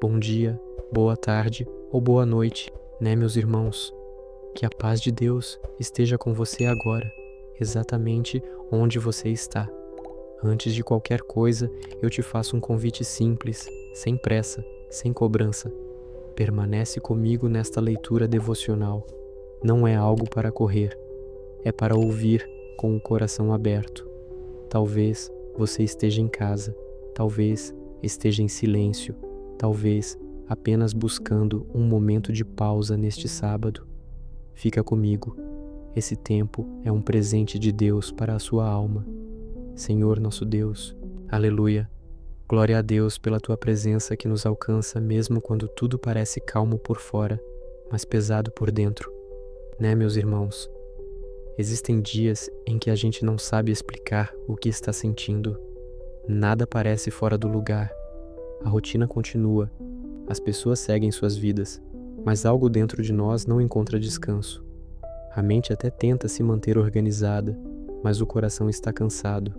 bom dia, boa tarde ou boa noite, né, meus irmãos? Que a paz de Deus esteja com você agora, exatamente onde você está. Antes de qualquer coisa, eu te faço um convite simples, sem pressa, sem cobrança. Permanece comigo nesta leitura devocional. Não é algo para correr, é para ouvir com o coração aberto. Talvez você esteja em casa, talvez esteja em silêncio, talvez apenas buscando um momento de pausa neste sábado. Fica comigo. Esse tempo é um presente de Deus para a sua alma. Senhor nosso Deus, aleluia. Glória a Deus pela tua presença que nos alcança mesmo quando tudo parece calmo por fora, mas pesado por dentro. Né, meus irmãos? Existem dias em que a gente não sabe explicar o que está sentindo. Nada parece fora do lugar. A rotina continua. As pessoas seguem suas vidas, mas algo dentro de nós não encontra descanso. A mente até tenta se manter organizada, mas o coração está cansado.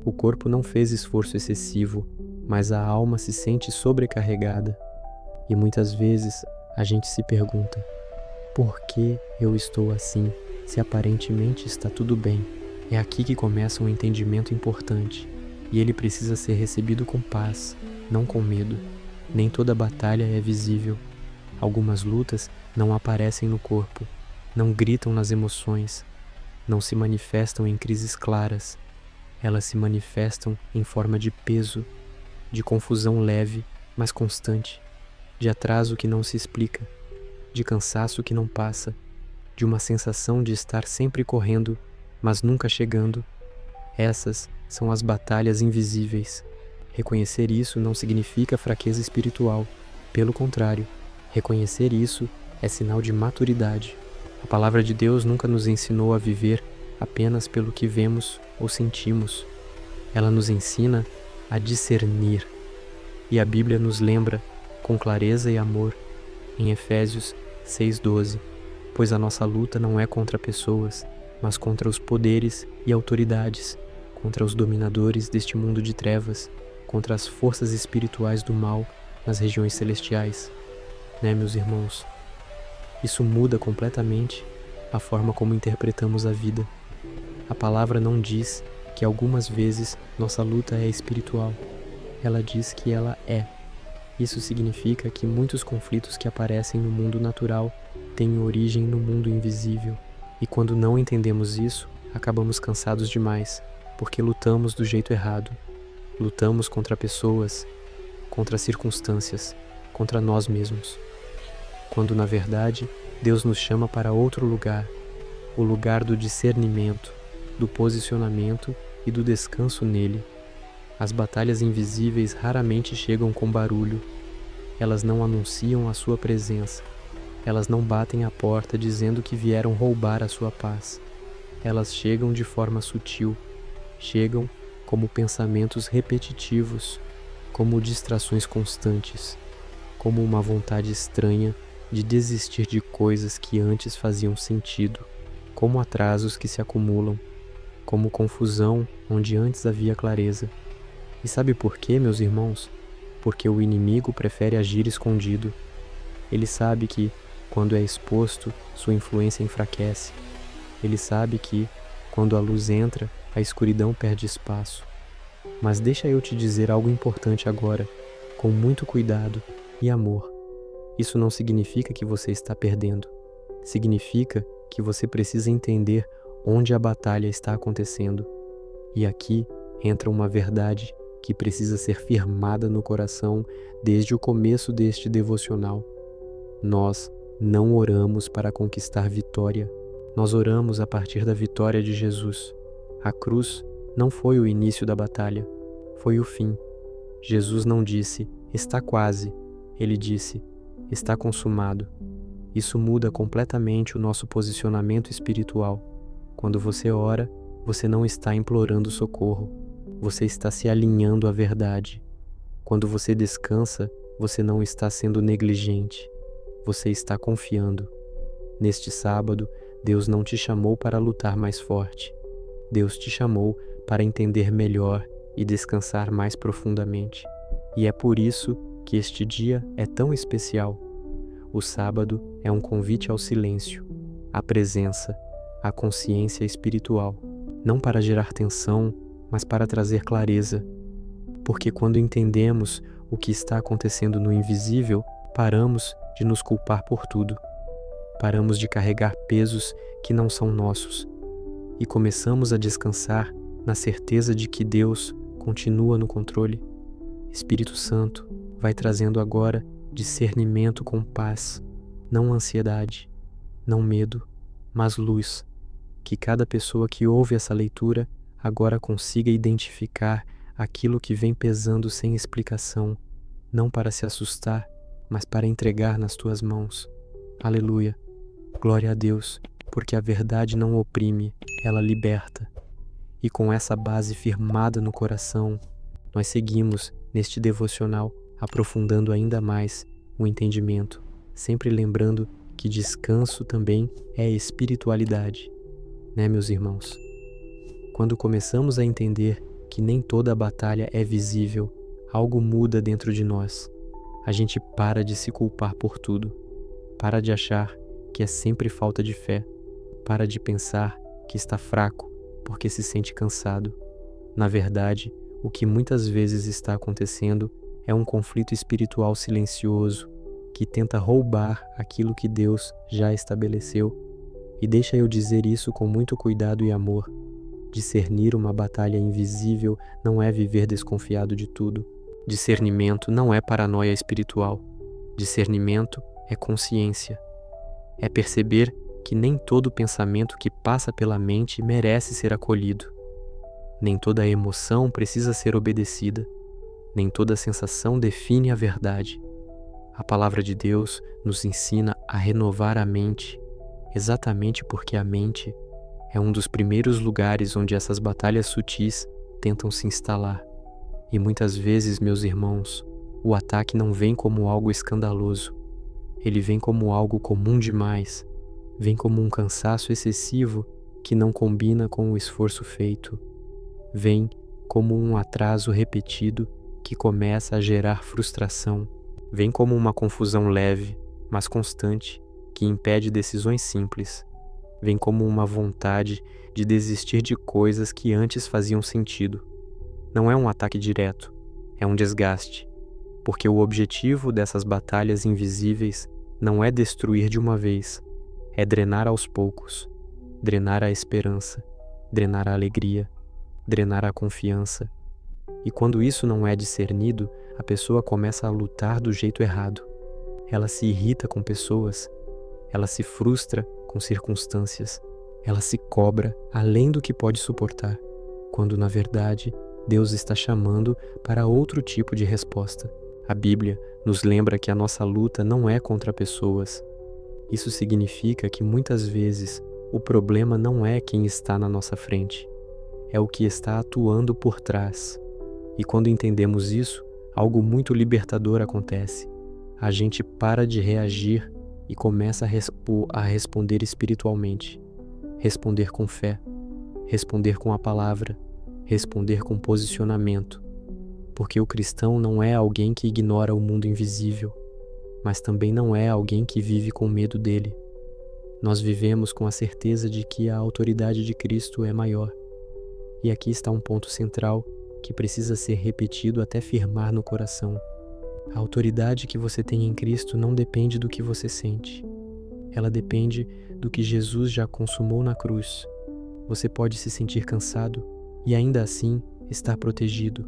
O corpo não fez esforço excessivo, mas a alma se sente sobrecarregada. E muitas vezes a gente se pergunta: por que eu estou assim, se aparentemente está tudo bem? É aqui que começa um entendimento importante, e ele precisa ser recebido com paz, não com medo. Nem toda batalha é visível. Algumas lutas não aparecem no corpo, não gritam nas emoções, não se manifestam em crises claras. Elas se manifestam em forma de peso, de confusão leve, mas constante, de atraso que não se explica, de cansaço que não passa, de uma sensação de estar sempre correndo, mas nunca chegando. Essas são as batalhas invisíveis. Reconhecer isso não significa fraqueza espiritual. Pelo contrário, reconhecer isso é sinal de maturidade. A palavra de Deus nunca nos ensinou a viver apenas pelo que vemos ou sentimos. Ela nos ensina a discernir. E a Bíblia nos lembra, com clareza e amor, em Efésios 6:12, pois a nossa luta não é contra pessoas, mas contra os poderes e autoridades, contra os dominadores deste mundo de trevas, contra as forças espirituais do mal nas regiões celestiais. Né, meus irmãos? Isso muda completamente a forma como interpretamos a vida. A palavra não diz que algumas vezes nossa luta é espiritual. Ela diz que ela é. Isso significa que muitos conflitos que aparecem no mundo natural têm origem no mundo invisível. E quando não entendemos isso, acabamos cansados demais, porque lutamos do jeito errado. Lutamos contra pessoas, contra circunstâncias, contra nós mesmos. Quando, na verdade, Deus nos chama para outro lugar, o lugar do discernimento, do posicionamento e do descanso nele. As batalhas invisíveis raramente chegam com barulho. Elas não anunciam a sua presença. Elas não batem à porta dizendo que vieram roubar a sua paz. Elas chegam de forma sutil. Chegam como pensamentos repetitivos, como distrações constantes, como uma vontade estranha de desistir de coisas que antes faziam sentido, como atrasos que se acumulam, como confusão onde antes havia clareza. E sabe por quê, meus irmãos? Porque o inimigo prefere agir escondido. Ele sabe que, quando é exposto, sua influência enfraquece. Ele sabe que, quando a luz entra, a escuridão perde espaço. Mas deixa eu te dizer algo importante agora, com muito cuidado e amor. Isso não significa que você está perdendo. Significa que você precisa entender onde a batalha está acontecendo. E aqui entra uma verdade que precisa ser firmada no coração desde o começo deste devocional. Nós não oramos para conquistar vitória. Nós oramos a partir da vitória de Jesus. A cruz não foi o início da batalha, foi o fim. Jesus não disse, está quase. Ele disse, está consumado. Isso muda completamente o nosso posicionamento espiritual. Quando você ora, você não está implorando socorro. Você está se alinhando à verdade. Quando você descansa, você não está sendo negligente. Você está confiando. Neste sábado, Deus não te chamou para lutar mais forte. Deus te chamou para entender melhor e descansar mais profundamente. E é por isso que este dia é tão especial. O sábado é um convite ao silêncio, à presença, à consciência espiritual, não para gerar tensão, mas para trazer clareza. Porque quando entendemos o que está acontecendo no invisível, paramos de nos culpar por tudo. Paramos de carregar pesos que não são nossos e começamos a descansar na certeza de que Deus continua no controle. Espírito Santo vai trazendo agora discernimento com paz, não ansiedade, não medo, mas luz. Que cada pessoa que ouve essa leitura agora consiga identificar aquilo que vem pesando sem explicação, não para se assustar, mas para entregar nas tuas mãos. Aleluia! Glória a Deus, porque a verdade não oprime, ela liberta. E com essa base firmada no coração, nós seguimos neste devocional, aprofundando ainda mais o entendimento, sempre lembrando que descanso também é espiritualidade, né, meus irmãos? Quando começamos a entender que nem toda a batalha é visível, algo muda dentro de nós. A gente para de se culpar por tudo, para de achar que é sempre falta de fé, para de pensar que está fraco porque se sente cansado. Na verdade, o que muitas vezes está acontecendo é um conflito espiritual silencioso que tenta roubar aquilo que Deus já estabeleceu. E deixa eu dizer isso com muito cuidado e amor. Discernir uma batalha invisível não é viver desconfiado de tudo. Discernimento não é paranoia espiritual. Discernimento é consciência. É perceber que nem todo pensamento que passa pela mente merece ser acolhido. Nem toda emoção precisa ser obedecida. Nem toda sensação define a verdade. A palavra de Deus nos ensina a renovar a mente, exatamente porque a mente é um dos primeiros lugares onde essas batalhas sutis tentam se instalar. E muitas vezes, meus irmãos, o ataque não vem como algo escandaloso. Ele vem como algo comum demais. Vem como um cansaço excessivo que não combina com o esforço feito. Vem como um atraso repetido que começa a gerar frustração. Vem como uma confusão leve, mas constante, que impede decisões simples. Vem como uma vontade de desistir de coisas que antes faziam sentido. Não é um ataque direto, é um desgaste, porque o objetivo dessas batalhas invisíveis não é destruir de uma vez, é drenar aos poucos, drenar a esperança, drenar a alegria, drenar a confiança. E quando isso não é discernido, a pessoa começa a lutar do jeito errado. Ela se irrita com pessoas, ela se frustra com circunstâncias, ela se cobra além do que pode suportar, quando na verdade Deus está chamando para outro tipo de resposta. A Bíblia nos lembra que a nossa luta não é contra pessoas. Isso significa que muitas vezes o problema não é quem está na nossa frente, é o que está atuando por trás. E quando entendemos isso, algo muito libertador acontece. A gente para de reagir e começa a responder espiritualmente. Responder com fé, responder com a palavra, responder com posicionamento. Porque o cristão não é alguém que ignora o mundo invisível, mas também não é alguém que vive com medo dele. Nós vivemos com a certeza de que a autoridade de Cristo é maior. E aqui está um ponto central que precisa ser repetido até firmar no coração. A autoridade que você tem em Cristo não depende do que você sente. Ela depende do que Jesus já consumou na cruz. Você pode se sentir cansado e ainda assim estar protegido.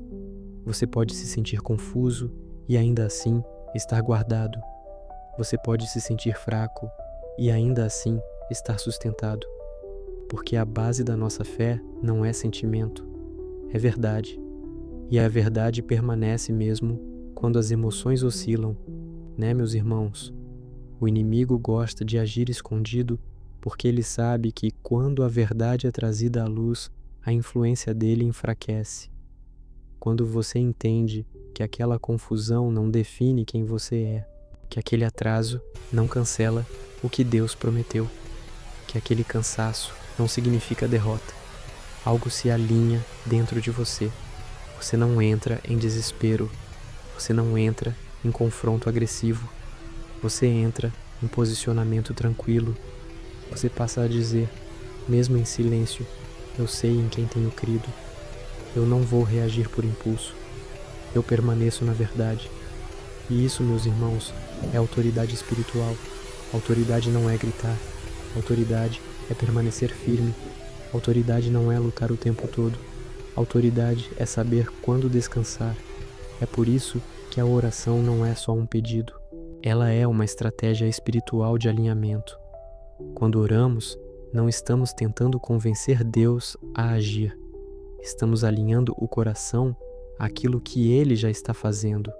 Você pode se sentir confuso e ainda assim estar guardado. Você pode se sentir fraco e ainda assim estar sustentado. Porque a base da nossa fé não é sentimento, é verdade. E a verdade permanece mesmo quando as emoções oscilam, né, meus irmãos? O inimigo gosta de agir escondido porque ele sabe que quando a verdade é trazida à luz, a influência dele enfraquece. Quando você entende que aquela confusão não define quem você é, que aquele atraso não cancela o que Deus prometeu, que aquele cansaço não significa derrota, algo se alinha dentro de você. Você não entra em desespero, você não entra em confronto agressivo. Você entra em posicionamento tranquilo. Você passa a dizer, mesmo em silêncio, eu sei em quem tenho crido. Eu não vou reagir por impulso. Eu permaneço na verdade. E isso, meus irmãos, é autoridade espiritual. Autoridade não é gritar. Autoridade é permanecer firme. Autoridade não é lutar o tempo todo. Autoridade é saber quando descansar. É por isso que a oração não é só um pedido. Ela é uma estratégia espiritual de alinhamento. Quando oramos, não estamos tentando convencer Deus a agir. Estamos alinhando o coração àquilo que Ele já está fazendo.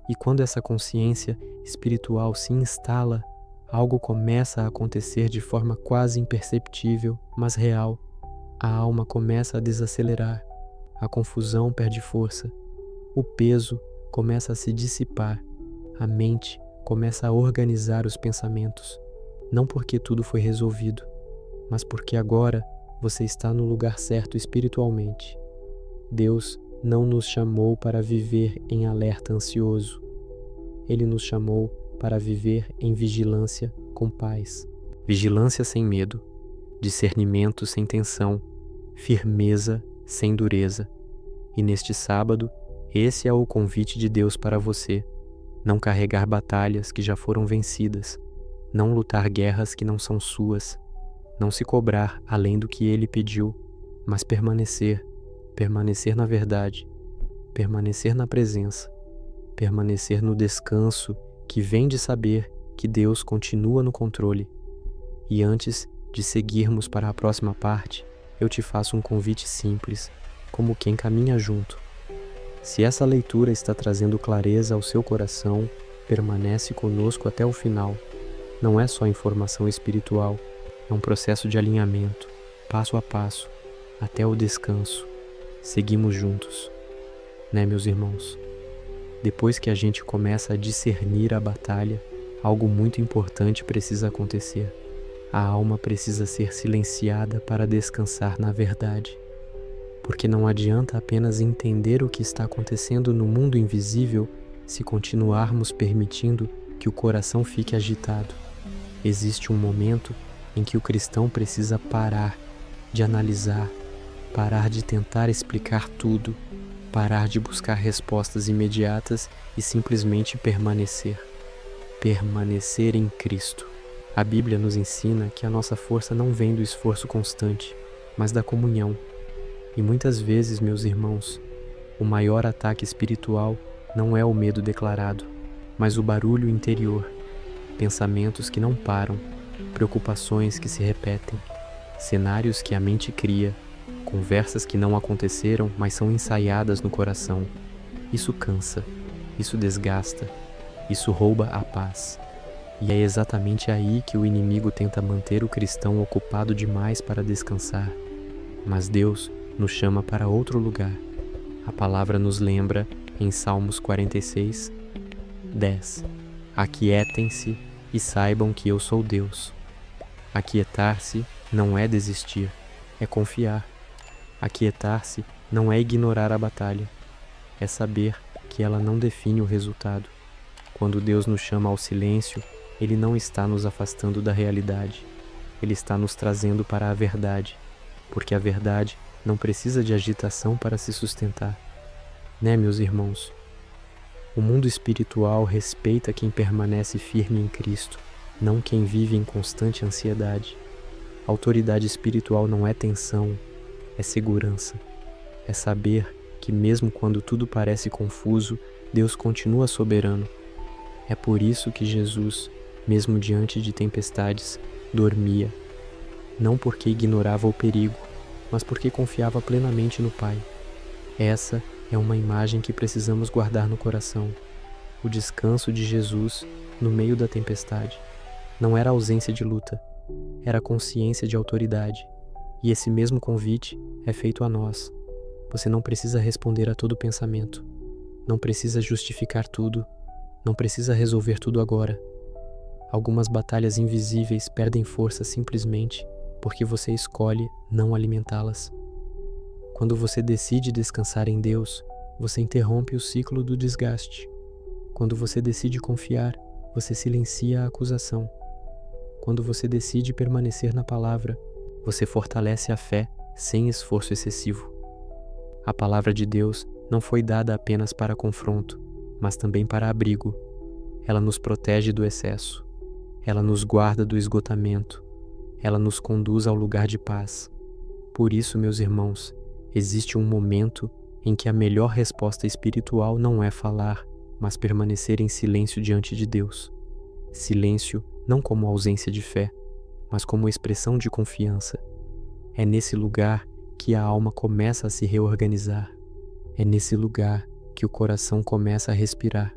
E quando essa consciência espiritual se instala, algo começa a acontecer de forma quase imperceptível, mas real. A alma começa a desacelerar, a confusão perde força, o peso começa a se dissipar, a mente começa a organizar os pensamentos, não porque tudo foi resolvido, mas porque agora você está no lugar certo espiritualmente. Deus não nos chamou para viver em alerta ansioso. Ele nos chamou para viver em vigilância com paz. Vigilância sem medo, discernimento sem tensão, firmeza sem dureza. E neste sábado, esse é o convite de Deus para você. Não carregar batalhas que já foram vencidas, não lutar guerras que não são suas, não se cobrar além do que Ele pediu, mas permanecer na verdade, permanecer na presença, permanecer no descanso que vem de saber que Deus continua no controle. E antes de seguirmos para a próxima parte, eu te faço um convite simples, como quem caminha junto. Se essa leitura está trazendo clareza ao seu coração, permanece conosco até o final. Não é só informação espiritual, é um processo de alinhamento, passo a passo, até o descanso. Seguimos juntos, né, meus irmãos? Depois que a gente começa a discernir a batalha, algo muito importante precisa acontecer. A alma precisa ser silenciada para descansar na verdade. Porque não adianta apenas entender o que está acontecendo no mundo invisível se continuarmos permitindo que o coração fique agitado. Existe um momento em que o cristão precisa parar de analisar, parar de tentar explicar tudo, parar de buscar respostas imediatas e simplesmente permanecer. Permanecer em Cristo. A Bíblia nos ensina que a nossa força não vem do esforço constante, mas da comunhão. E muitas vezes, meus irmãos, o maior ataque espiritual não é o medo declarado, mas o barulho interior, pensamentos que não param, preocupações que se repetem, cenários que a mente cria, conversas que não aconteceram, mas são ensaiadas no coração. Isso cansa, isso desgasta, isso rouba a paz. E é exatamente aí que o inimigo tenta manter o cristão ocupado demais para descansar. Mas Deus nos chama para outro lugar. A palavra nos lembra em Salmos 46, 10. Aquietem-se e saibam que eu sou Deus. Aquietar-se não é desistir, é confiar. Aquietar-se não é ignorar a batalha, é saber que ela não define o resultado. Quando Deus nos chama ao silêncio, Ele não está nos afastando da realidade. Ele está nos trazendo para a verdade, porque a verdade não precisa de agitação para se sustentar. Né, meus irmãos? O mundo espiritual respeita quem permanece firme em Cristo, não quem vive em constante ansiedade. A autoridade espiritual não é tensão, é segurança. É saber que mesmo quando tudo parece confuso, Deus continua soberano. É por isso que Jesus, mesmo diante de tempestades, dormia. Não porque ignorava o perigo, mas porque confiava plenamente no Pai. Essa é uma imagem que precisamos guardar no coração. O descanso de Jesus no meio da tempestade. Não era ausência de luta, era consciência de autoridade. E esse mesmo convite é feito a nós. Você não precisa responder a todo pensamento. Não precisa justificar tudo. Não precisa resolver tudo agora. Algumas batalhas invisíveis perdem força simplesmente porque você escolhe não alimentá-las. Quando você decide descansar em Deus, você interrompe o ciclo do desgaste. Quando você decide confiar, você silencia a acusação. Quando você decide permanecer na palavra, você fortalece a fé sem esforço excessivo. A palavra de Deus não foi dada apenas para confronto, mas também para abrigo. Ela nos protege do excesso. Ela nos guarda do esgotamento. Ela nos conduz ao lugar de paz. Por isso, meus irmãos, existe um momento em que a melhor resposta espiritual não é falar, mas permanecer em silêncio diante de Deus. Silêncio não como ausência de fé, mas como expressão de confiança. É nesse lugar que a alma começa a se reorganizar. É nesse lugar que o coração começa a respirar.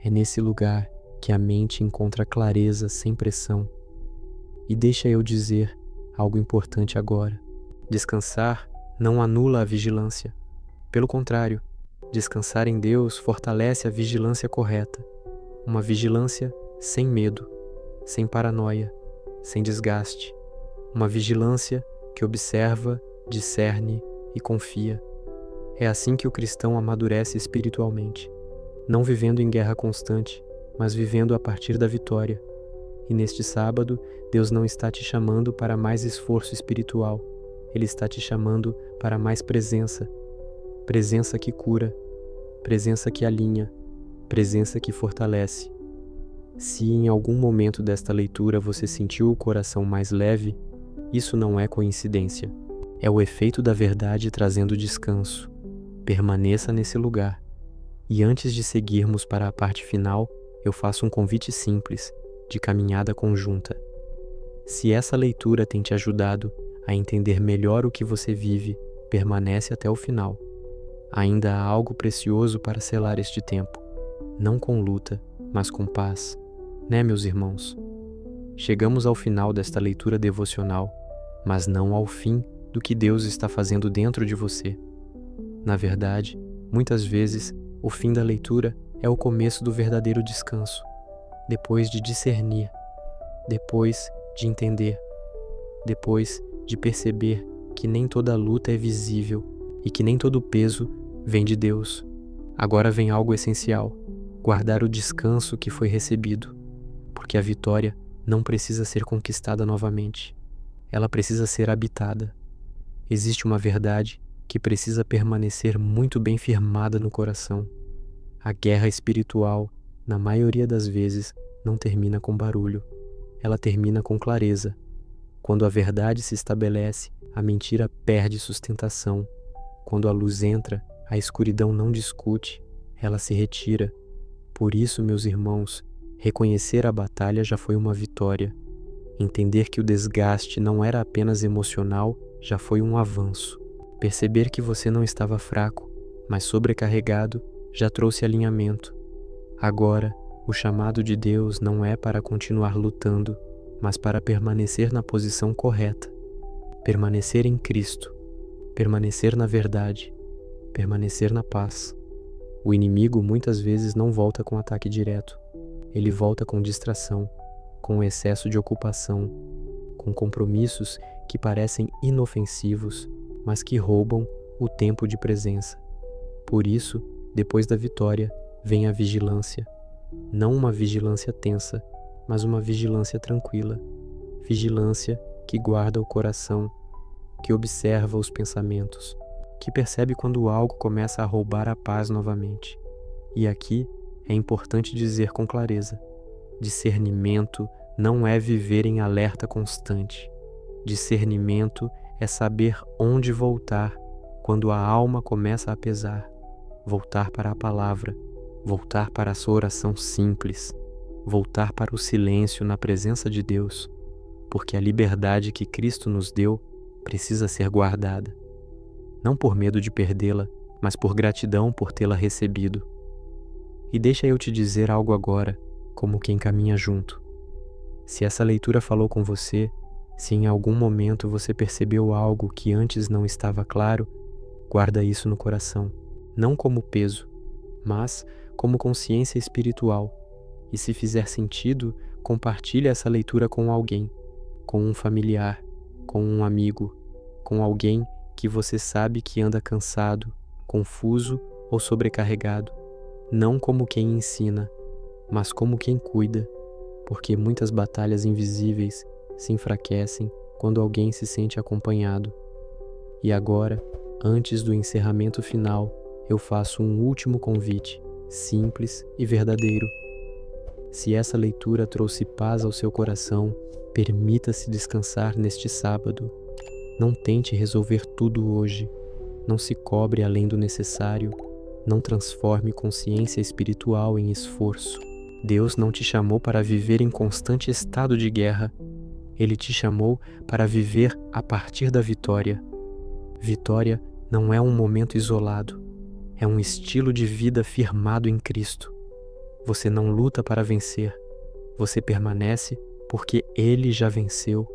É nesse lugar que a mente encontra clareza sem pressão. E deixa eu dizer algo importante agora. Descansar não anula a vigilância. Pelo contrário, descansar em Deus fortalece a vigilância correta. Uma vigilância sem medo, sem paranoia, sem desgaste. Uma vigilância que observa, discerne e confia. É assim que o cristão amadurece espiritualmente, não vivendo em guerra constante, mas vivendo a partir da vitória. E neste sábado, Deus não está te chamando para mais esforço espiritual. Ele está te chamando para mais presença. Presença que cura, presença que alinha, presença que fortalece. Se em algum momento desta leitura você sentiu o coração mais leve, isso não é coincidência. É o efeito da verdade trazendo descanso. Permaneça nesse lugar. E antes de seguirmos para a parte final, eu faço um convite simples, de caminhada conjunta. Se essa leitura tem te ajudado a entender melhor o que você vive, permanece até o final. Ainda há algo precioso para selar este tempo, não com luta, mas com paz, né, meus irmãos? Chegamos ao final desta leitura devocional, mas não ao fim do que Deus está fazendo dentro de você. Na verdade, muitas vezes, o fim da leitura é o começo do verdadeiro descanso, depois de discernir, depois de entender, depois de perceber que nem toda luta é visível e que nem todo peso vem de Deus. Agora vem algo essencial: guardar o descanso que foi recebido, porque a vitória não precisa ser conquistada novamente. Ela precisa ser habitada. Existe uma verdade que precisa permanecer muito bem firmada no coração. A guerra espiritual, na maioria das vezes, não termina com barulho. Ela termina com clareza. Quando a verdade se estabelece, a mentira perde sustentação. Quando a luz entra, a escuridão não discute, ela se retira. Por isso, meus irmãos, reconhecer a batalha já foi uma vitória. Entender que o desgaste não era apenas emocional já foi um avanço. Perceber que você não estava fraco, mas sobrecarregado, já trouxe alinhamento. Agora, o chamado de Deus não é para continuar lutando, mas para permanecer na posição correta. Permanecer em Cristo, permanecer na verdade, permanecer na paz. O inimigo muitas vezes não volta com ataque direto. Ele volta com distração, com excesso de ocupação, com compromissos que parecem inofensivos, mas que roubam o tempo de presença. Por isso, depois da vitória, vem a vigilância. Não uma vigilância tensa, mas uma vigilância tranquila. Vigilância que guarda o coração, que observa os pensamentos, que percebe quando algo começa a roubar a paz novamente. E aqui é importante dizer com clareza: discernimento não é viver em alerta constante. Discernimento é saber onde voltar quando a alma começa a pesar. Voltar para a palavra, voltar para a sua oração simples, voltar para o silêncio na presença de Deus, porque a liberdade que Cristo nos deu precisa ser guardada. Não por medo de perdê-la, mas por gratidão por tê-la recebido. E deixa eu te dizer algo agora, como quem caminha junto. Se essa leitura falou com você, se em algum momento você percebeu algo que antes não estava claro, guarda isso no coração, não como peso, mas como consciência espiritual. E se fizer sentido, compartilhe essa leitura com alguém, com um familiar, com um amigo, com alguém que você sabe que anda cansado, confuso ou sobrecarregado, não como quem ensina, mas como quem cuida, porque muitas batalhas invisíveis se enfraquecem quando alguém se sente acompanhado. E agora, antes do encerramento final, eu faço um último convite, simples e verdadeiro. Se essa leitura trouxe paz ao seu coração, permita-se descansar neste sábado. Não tente resolver tudo hoje. Não se cobre além do necessário. Não transforme consciência espiritual em esforço. Deus não te chamou para viver em constante estado de guerra. Ele te chamou para viver a partir da vitória. Vitória não é um momento isolado. É um estilo de vida firmado em Cristo. Você não luta para vencer. Você permanece porque Ele já venceu.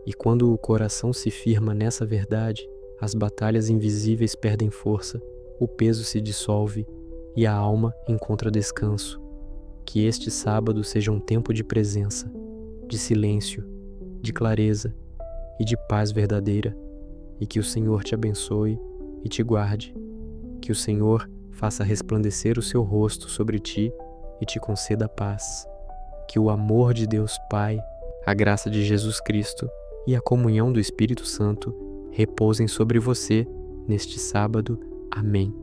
E quando o coração se firma nessa verdade, as batalhas invisíveis perdem força, o peso se dissolve e a alma encontra descanso. Que este sábado seja um tempo de presença, de silêncio, de clareza e de paz verdadeira, e que o Senhor te abençoe e te guarde. Que o Senhor faça resplandecer o seu rosto sobre ti e te conceda paz. Que o amor de Deus Pai, a graça de Jesus Cristo e a comunhão do Espírito Santo repousem sobre você neste sábado. Amém.